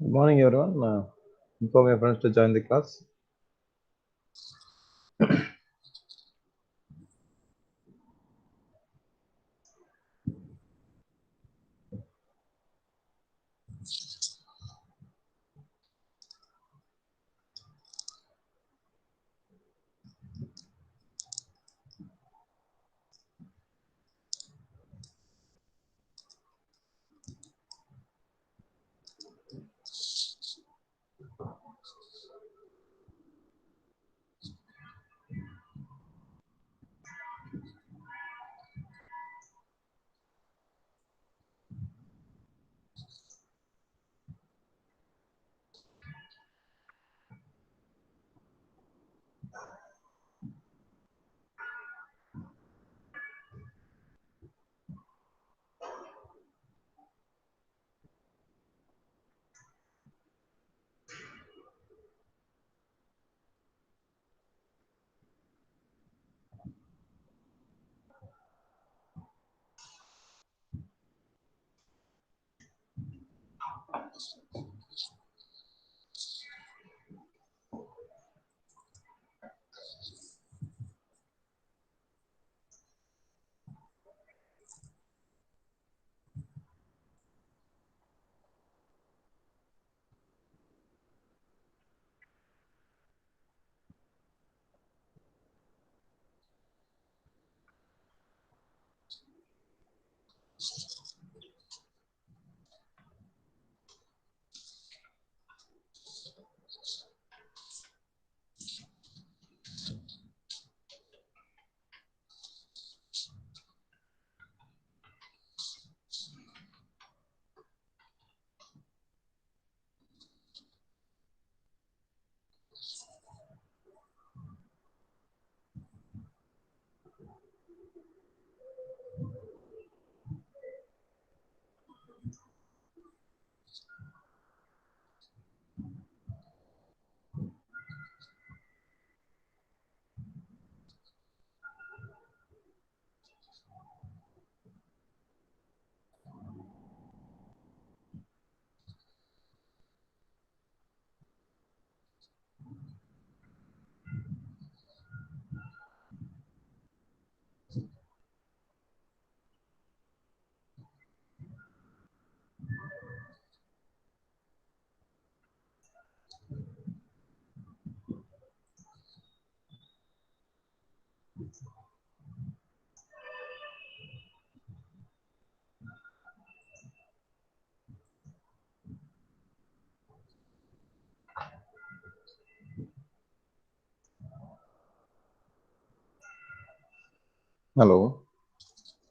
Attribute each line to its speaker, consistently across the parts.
Speaker 1: Good morning, everyone. Inform your friends to join the class. Hello.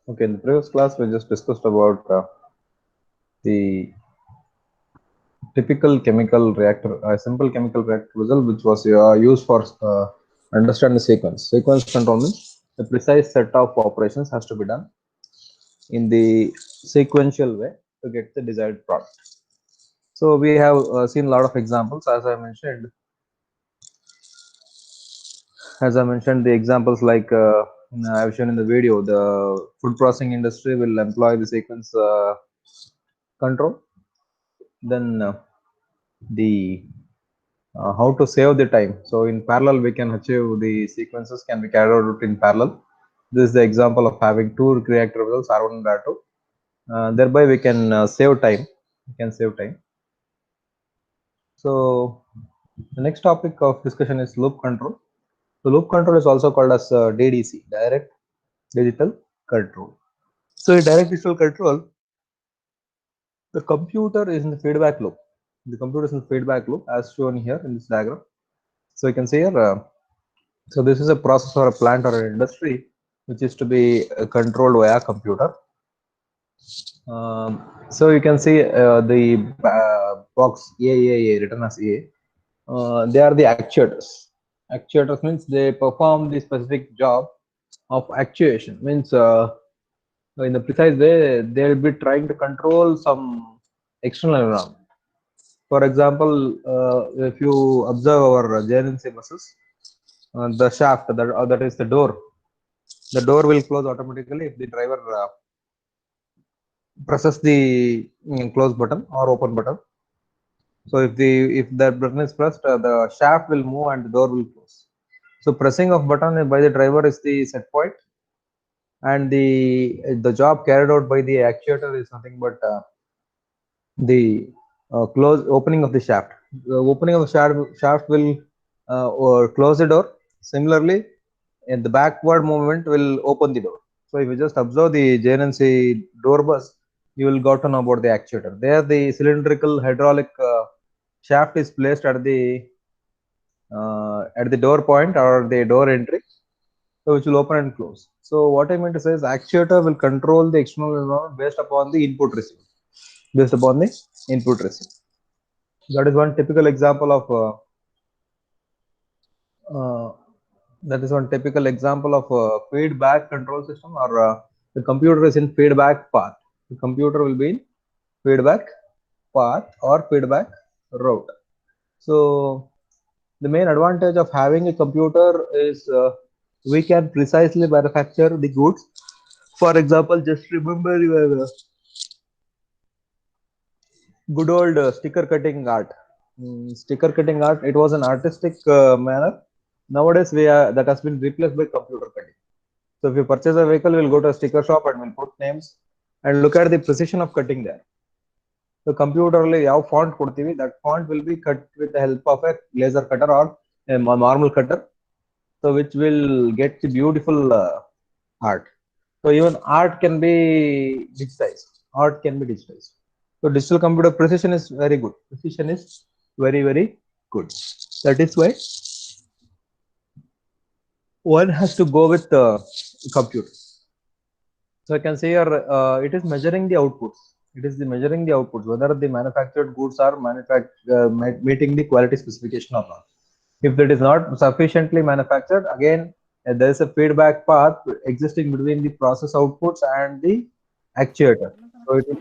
Speaker 1: Okay, in the previous class, we just discussed about the typical chemical reactor, a simple chemical reactor result, which was used for understand the sequence. Sequence control means the precise set of operations has to be done in the sequential way to get the desired product. So we have seen a lot of examples, as I mentioned. The examples like I've shown in the video, the food processing industry will employ the sequence control. Then the how to save the time. So in parallel, we can achieve the sequences can be carried out in parallel. This is the example of having two reactor results R1 and R2. Thereby, we can save time. We can save time. So the next topic of discussion is loop control. So loop control is also called as DDC, direct digital control. So in direct digital control, the computer is in the feedback loop. The computer is in the feedback loop as shown here in this diagram. So you can see here, so this is a process or a plant or an industry which is to be controlled via computer. So you can see the box AAA written as A. They are the actuators. Actuators means they perform the specific job of actuation. Means in the precise way, they'll be trying to control some external environment. For example, if you observe our JNC buses, the shaft that is the door will close automatically if the driver presses the close button or open button. So if that button is pressed, the shaft will move and the door will close. So pressing of button by the driver is the set point, and the job carried out by the actuator is nothing but the close opening of the shaft. The opening of the shaft will or close the door. Similarly, in the backward movement will open the door. So if you just observe the JNC door bus, you will got to know about the actuator. There, the cylindrical hydraulic shaft is placed at the door point or the door entry, so which will open and close. So what I meant to say is actuator will control the external environment based upon the input received. Based upon the input received. That is one typical example of feedback control system, or the computer is in feedback path. The computer will be in feedback path or feedback route. So the main advantage of having a computer is we can precisely manufacture the goods. For example, just remember your good old sticker cutting art. Sticker cutting art, it was an artistic manner. Nowadays, that has been replaced by computer cutting. So if you purchase a vehicle, we'll go to a sticker shop and we'll put names and look at the precision of cutting there. The computer ಯಾವ font ಕೊಡ್ತೀವಿ, that font will be cut with the help of a laser cutter or a normal cutter, so which will get the beautiful art. So even art can be digitized. Art can be digitized. So digital computer precision is very good. Precision is very, very good. That is why one has to go with the computer. So I can say here it is measuring the outputs. It is the measuring the outputs, whether the manufactured goods are meeting the quality specification or not. If it is not sufficiently manufactured, again there is a feedback path existing between the process outputs and the actuator. So it is,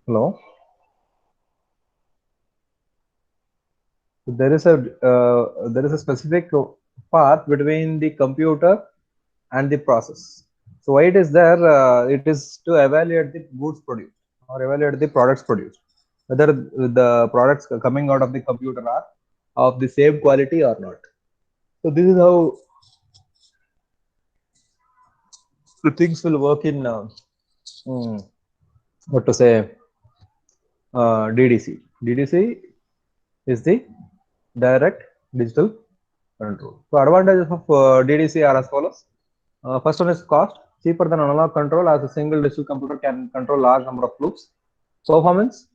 Speaker 1: hello. There is a specific path between the computer and the process. So why it is there? It is to evaluate the goods produced or evaluate the products produced, whether the products coming out of the computer are of the same quality or not. So this is how the things will work in what to say DDC. DDC is the direct digital control. So advantages of DDC are as follows. First one is cost, cheaper than analog control, as a single digital computer can control large number of loops. Performance,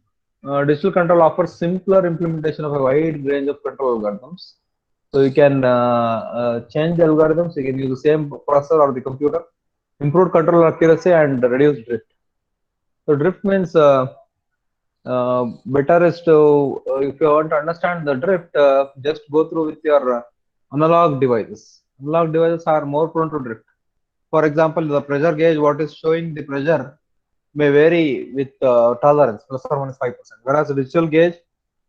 Speaker 1: digital control offers simpler implementation of a wide range of control algorithms. So you can change the algorithms, you can use the same processor or the computer, improve control accuracy and reduce drift. So drift means better is to, if you want to understand the drift, just go through with your analog devices. Analog devices are more prone to drift. For example, the pressure gauge, what is showing the pressure may vary with tolerance, plus or minus 5%. Whereas the digital gauge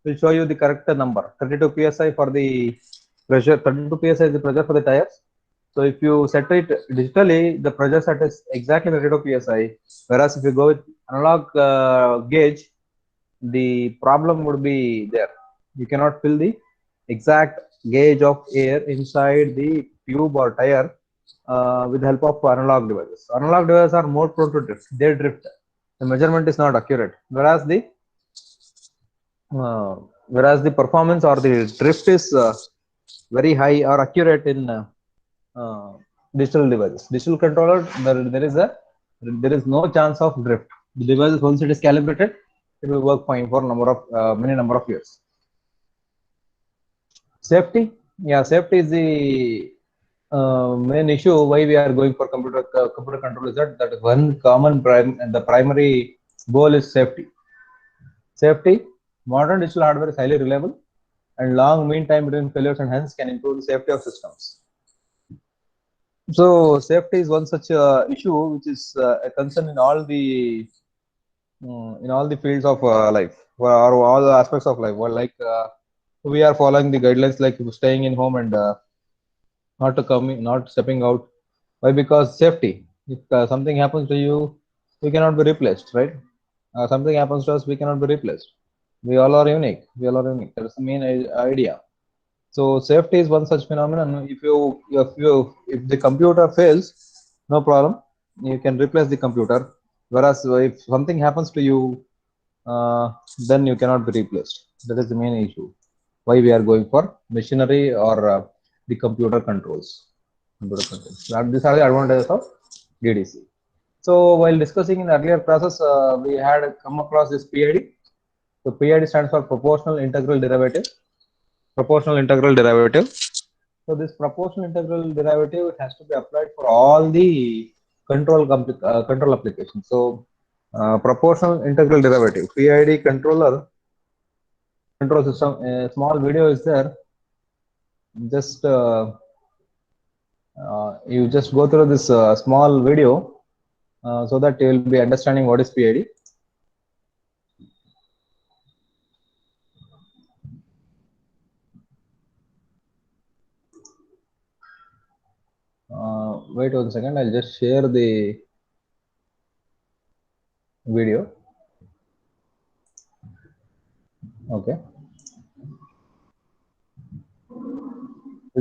Speaker 1: will show you the correct number, 32 psi for the pressure, 32 psi is the pressure for the tires. So if you set it digitally, the pressure set is exactly 32 psi. Whereas if you go with analog gauge, the problem would be there. You cannot fill the exact gauge of air inside the tube or tire with the help of analog devices. Analog devices are more prone to drift. They drift. The measurement is not accurate. Whereas the performance or the drift is very high or accurate in uh, digital devices. Digital controller, there is no chance of drift. The device, once it is calibrated, it will work fine for many number of years. Safety, yeah, safety is the main issue why we are going for computer control. Is that one common and the primary goal is safety. Safety, modern digital hardware is highly reliable and long mean time between failures and hence can improve the safety of systems. So safety is one such issue which is a concern in all the fields of life, or all the aspects of life. Well, like we are following the guidelines, like staying in home and not stepping out. Why? Because safety. If something happens to you, we cannot be replaced, right? Something happens to us, we cannot be replaced. We all are unique. We all are unique. That's the main idea. So safety is one such phenomenon. If the computer fails, no problem. You can replace the computer. Whereas if something happens to you, uh, then you cannot be replaced. That is the main issue. Why we are going for machinery or the computer controls. Computer controls. These are the advantages of DDC. So while discussing in earlier classes, we had come across this PID. So PID stands for proportional integral derivative. Proportional integral derivative. So this proportional integral derivative has to be applied for all the control applications. So proportional integral derivative PID control system. A small video is there. Just you just go through this small video so that you will be understanding what is PID. Wait 1 second. I'll just share the video. Okay.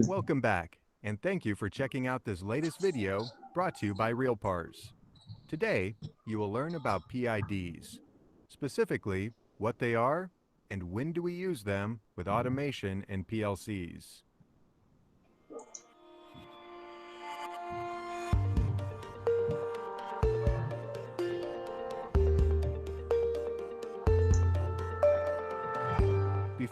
Speaker 2: Welcome back, and thank you for checking out this latest video brought to you by RealPars. Today, you will learn about PIDs, specifically what they are and when do we use them with automation and PLCs.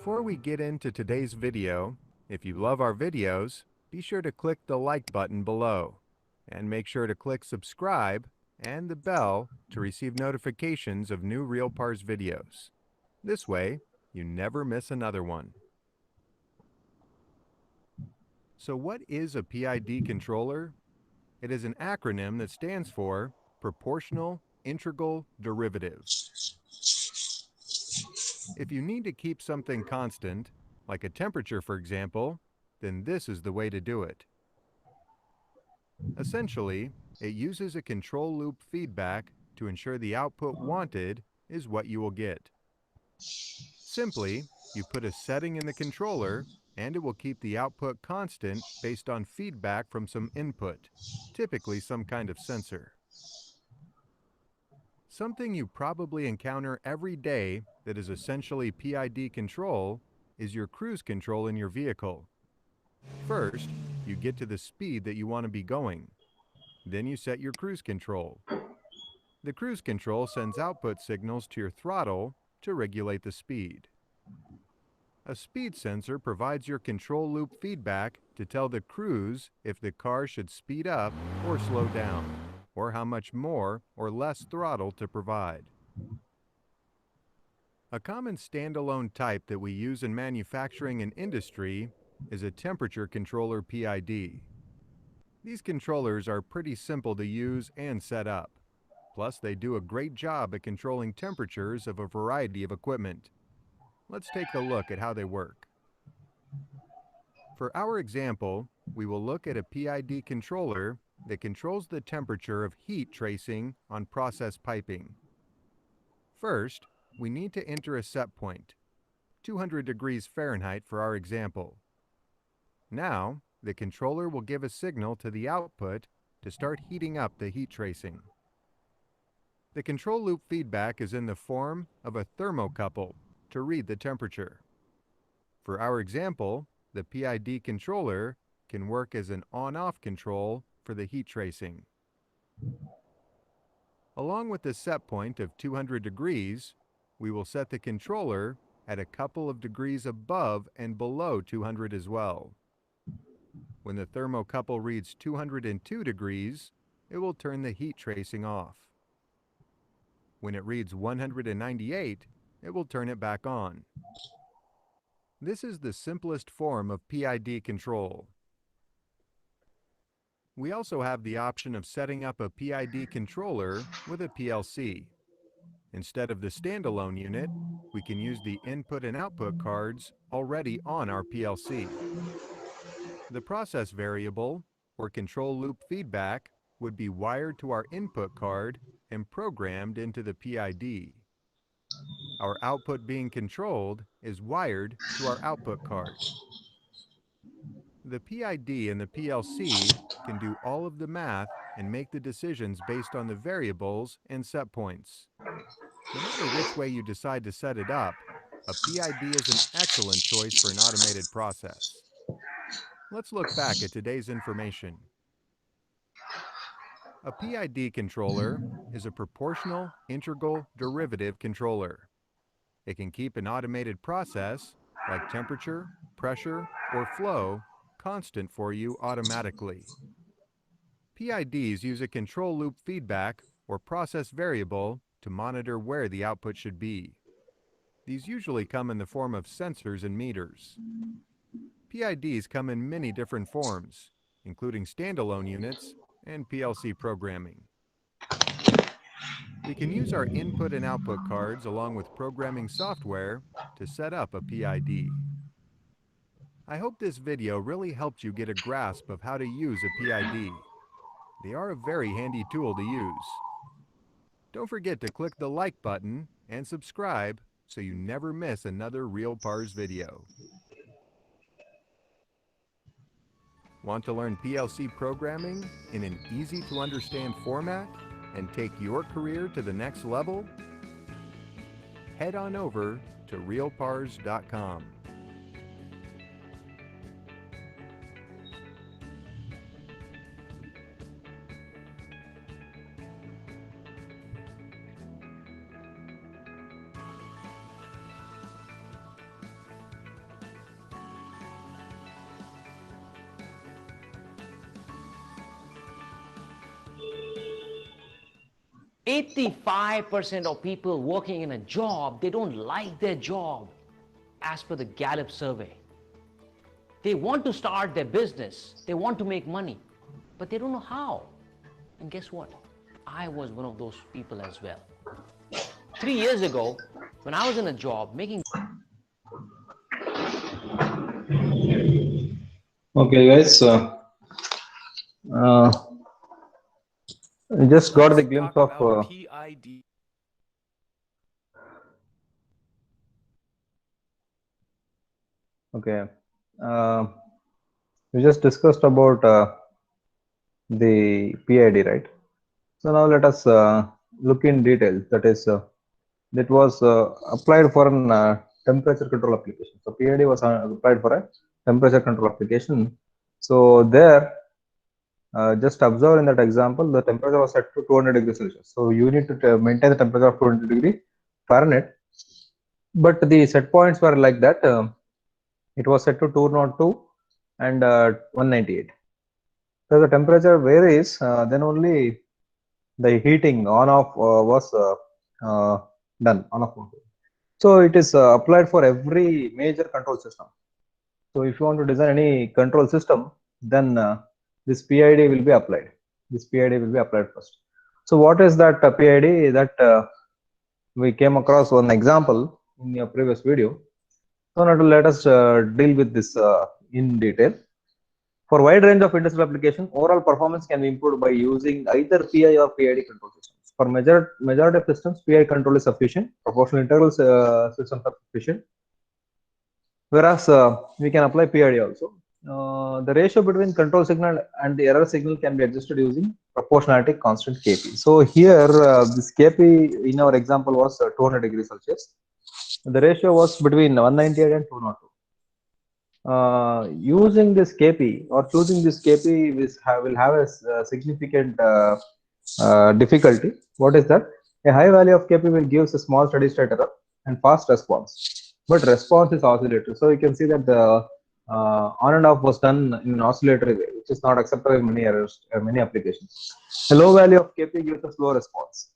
Speaker 2: Before we get into today's video, if you love our videos, be sure to click the like button below and make sure to click subscribe and the bell to receive notifications of new RealPars videos. This way, you never miss another one. So what is a PID controller? It is an acronym that stands for Proportional Integral Derivative. If you need to keep something constant, like a temperature for example, then this is the way to do it. Essentially, it uses a control loop feedback to ensure the output wanted is what you will get. Simply, you put a setting in the controller and it will keep the output constant based on feedback from some input, typically some kind of sensor. Something you probably encounter every day that is essentially PID control is your cruise control in your vehicle. First, you get to the speed that you want to be going. Then you set your cruise control. The cruise control sends output signals to your throttle to regulate the speed. A speed sensor provides your control loop feedback to tell the cruise if the car should speed up or slow down, or how much more or less throttle to provide. A common standalone type that we use in manufacturing and industry is a temperature controller PID. These controllers are pretty simple to use and set up. Plus, they do a great job at controlling temperatures of a variety of equipment. Let's take a look at how they work. For our example, we will look at a PID controller that controls the temperature of heat tracing on process piping. First, we need to enter a set point, 200 degrees Fahrenheit for our example. Now, the controller will give a signal to the output to start heating up the heat tracing. The control loop feedback is in the form of a thermocouple to read the temperature. For our example, the PID controller can work as an on-off control for the heat tracing. Along with the set point of 200 degrees, we will set the controller at a couple of degrees above and below 200 as well. When the thermocouple reads 202 degrees, it will turn the heat tracing off. When it reads 198, it will turn it back on. This is the simplest form of PID control. We also have the option of setting up a PID controller with a PLC. Instead of the standalone unit, we can use the input and output cards already on our PLC. The process variable, or control loop feedback, would be wired to our input card and programmed into the PID. Our output being controlled is wired to our output card. The PID and the PLC can do all of the math and make the decisions based on the variables and set points. No matter which way you decide to set it up, a PID is an excellent choice for an automated process. Let's look back at today's information. A PID controller is a proportional integral derivative controller. It can keep an automated process, like temperature, pressure, or flow, constant for you automatically. PIDs use a control loop feedback or process variable to monitor where the output should be. These usually come in the form of sensors and meters. PIDs come in many different forms, including standalone units and PLC programming. We can use our input and output cards along with programming software to set up a PID. I hope this video really helped you get a grasp of how to use a PID. They are a very handy tool to use. Don't forget to click the like button and subscribe so you never miss another Real Pars video. Want to learn PLC programming in an easy-to-understand format and take your career to the next level? Head on over to realpars.com.
Speaker 3: %85 of people working in a job, they don't like their job, as per the Gallup survey. They want to start their business, they want to make money, but they don't know how. And guess what? I was one of those people as well. 3 years ago, when I was in a job making...
Speaker 1: Okay, guys. I just got the glimpse of
Speaker 4: PID.
Speaker 1: okay. We just discussed about the PID, right? So now let us look in detail. That is, that was applied for an temperature control application. So PID was applied for a temperature control application. So there, just observe in that example, the temperature was set to 200 degrees Celsius. So you need to maintain the temperature of 200 degree Fahrenheit. But the set points were like that. It was set to 202 and 198. So the temperature varies, then only the heating on off was done on off. So it is applied for every major control system. So if you want to design any control system, then this PID will be applied. This PID will be applied first. So what is that PID? That we came across one example in your previous video. So now let us deal with this in detail. For wide range of industrial application, overall performance can be improved by using either PI or PID control systems. For majority of systems, PI control is sufficient. Proportional integral systems are sufficient. Whereas we can apply PID also. The ratio between control signal and the error signal can be adjusted using proportionality constant Kp. So here this Kp in our example was 200 degrees Celsius. The ratio was between 198 and 202. Using this Kp or choosing this Kp will have a significant difficulty. What is that? A high value of Kp will give a small steady state error and fast response, but response is oscillatory. So you can see that the on and off was done in an oscillatory way, which is not acceptable in many applications. A low value of Kp gives a slow response.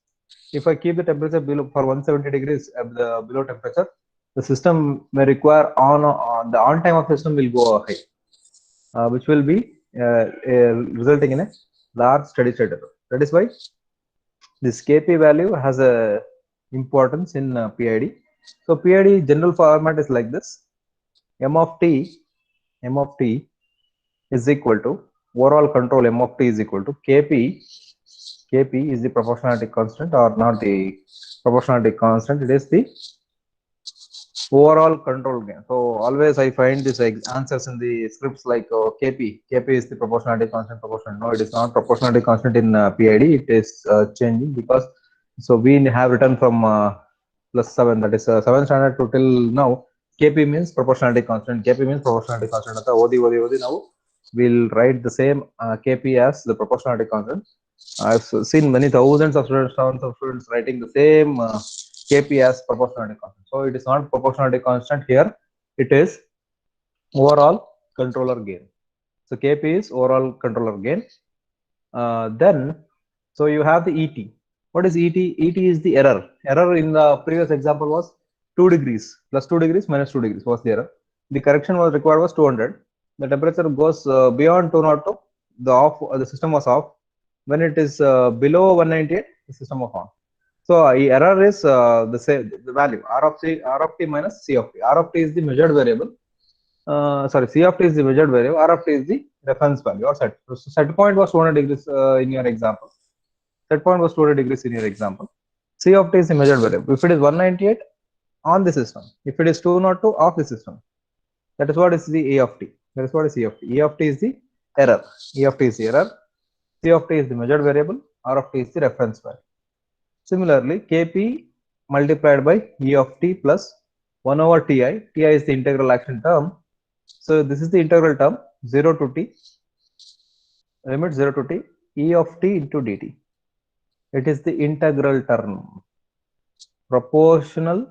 Speaker 1: If I keep the temperature below for 170 degrees below temperature, the system may require the on time of system will go high, which will be resulting in a large steady state error. That is why this Kp value has a importance in PID. So PID general format is like this: M of t is equal to overall control M of t is equal to Kp Kp is the proportionality constant or not the proportionality constant. It is the overall control gain. So always I find these answers in the scripts like Kp is the proportionality constant proportional. No, it is not proportionality constant in PID. It is changing because so we have written from +7, that is 7th standard to till now. Kp means proportionality constant. Kp means proportionality constant. OD now we'll write the same Kp as the proportionality constant. I've seen many thousands of students writing the same Kp as proportionality constant. So it is not proportionality constant here. It is overall controller gain. So Kp is overall controller gain. Then, so you have the Et. What is Et? Et is the error. Error in the previous example was 2 degrees plus 2 degrees minus 2 degrees was the error. The correction was required was 200. The temperature goes beyond 202. The system was off. When it is below 198, the system was on. So error is the same, the value R of t minus C of t. R of t is the measured variable. Sorry, C of t is the measured variable. R of t is the reference value or set. So set point was 200 degrees in your example. Set point was 200 degrees in your example. C of t is the measured variable. If it is 198 on the system, if it is 202 off the system, that is what is the A of t. That is what is E of t. E of t is the error. E of t is the error. C of t is the measured variable. R of t is the reference value. Similarly, Kp multiplied by E of t plus 1 over Ti. Ti is the integral action term. So this is the integral term 0 to t, limit 0 to t, E of t into dt. It is the integral term. Proportional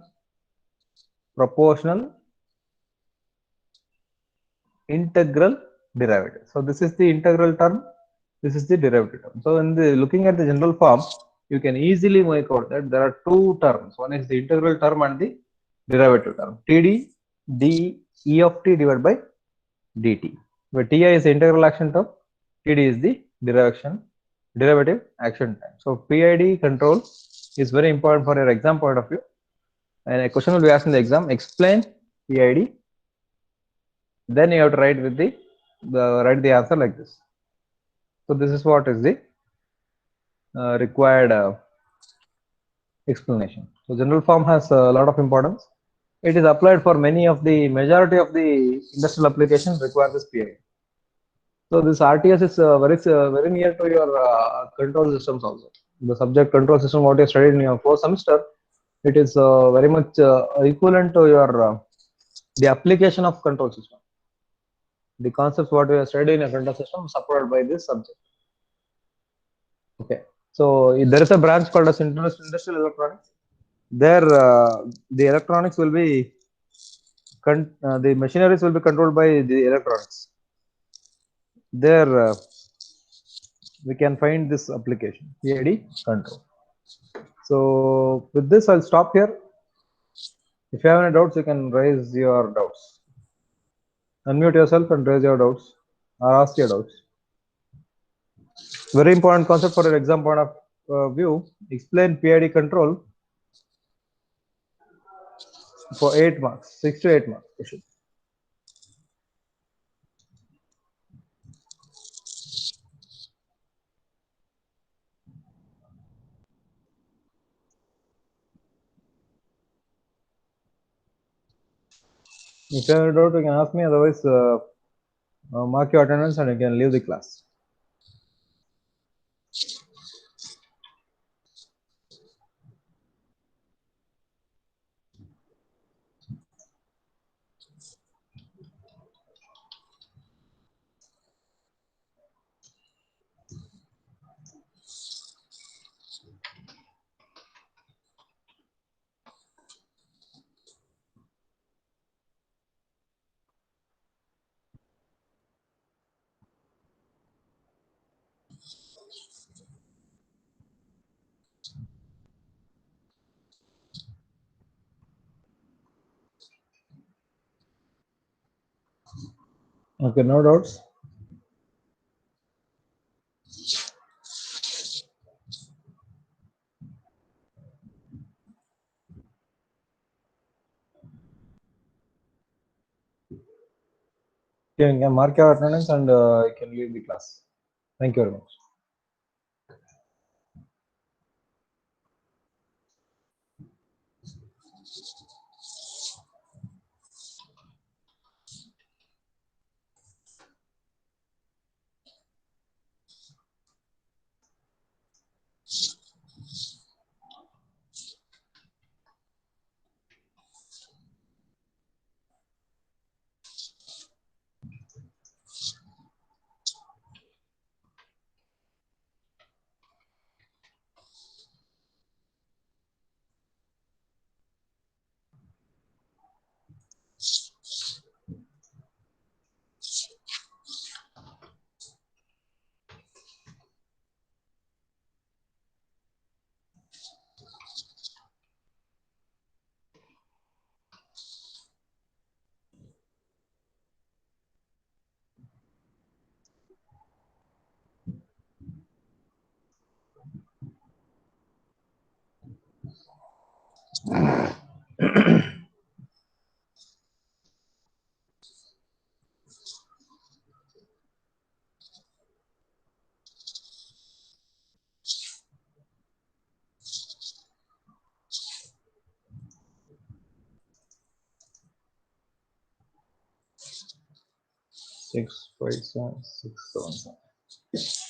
Speaker 1: integral derivative. So this is the integral term. This is the derivative term. So in the looking at the general form, you can easily make out that there are two terms. One is the integral term and the derivative term. Td d E of t divided by dt. Where Ti is the integral action term, Td is the derivative action time. So PID control is very important for your exam point of view. And a question will be asked in the exam, explain PID. Then you have to write with write the answer like this. So this is what is the required explanation. So general form has a lot of importance. It is applied for many of the majority of the industrial applications require this PID. So this RTS is very near to your control systems also. The subject control system what you studied in your fourth semester, it is very much equivalent to your the application of control system. The concepts what we have studied in a control system supported by this subject. Okay, so there is a branch called as industrial electronics. There, the electronics will be the machineries will be controlled by the electronics. There, we can find this application PID control. So with this, I'll stop here. If you have any doubts, you can raise your doubts. Unmute yourself and raise your doubts or ask your doubts. Very important concept for your exam point of view. Explain PID control for 8 marks, 6 to 8 marks. If you have any doubt, you can ask me. Otherwise, mark your attendance and you can leave the class. Okay, no doubts. You can mark your attendance and you can leave the class. Thank you very much. 657 677.